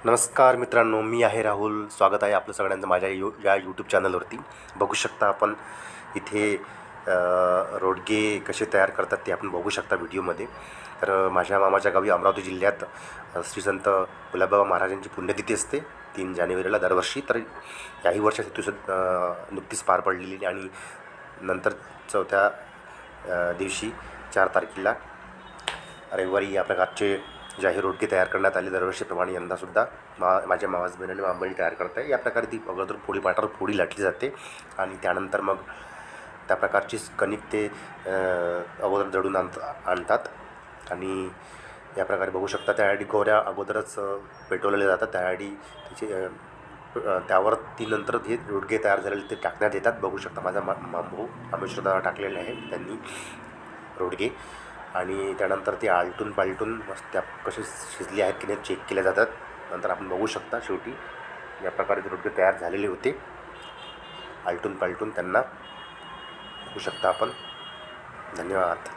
नमस्कार मित्रांनो, मी आहे राहुल. स्वागत आहे आपलं सगळ्यांचं माझ्या या यूट्यूब चॅनलवरती. बघू शकता आपण इथे रोडगे कसे तयार करतात ते आपण बघू शकता व्हिडिओमध्ये. तर माझ्या मामाच्या गावी अमरावती जिल्ह्यात श्री संत गुलाबबाबा महाराजांची पुण्यतिथी असते 3 जानेवारीला दरवर्षी. तर याही वर्षात तिथं नुकतीच पार पडलेली आणि नंतर 4थ्या दिवशी 4 तारखेला रविवारी या प्रकारचे जाहीर रोडगे तयार करण्यात आले. दरवर्षीप्रमाणे यंदासुद्धा माझ्या मावस बहीण आणि मामाबहीण तयार करत आहे. या प्रकारे ती अगोदर पोळीपाटावर पोळी लाटली जाते आणि त्यानंतर मग त्या प्रकारची कणिक ते अगोदर दळून आणतात आणि या प्रकारे बघू शकता. त्यासाठी गोऱ्या अगोदरच पेटवलेल्या जातात. त्यासाठी तिचे त्यावर ती नंतर हे रोडगे तयार झालेले ते टाकण्यात येतात. बघू शकता माझा मामभाऊ रामेश्वरदादा टाकलेले आहे त्यांनी रोडगे आणि त्यानंतर ते आलटून पालटून मस्त त्या कसे शिजले आहेत की नाही चेक केल्या जातात. नंतर आपण बघू शकता शेवटी या प्रकारे ते रोडगे तयार झालेले होते. आलटून पालटून त्यांना बघू शकता आपण. धन्यवाद.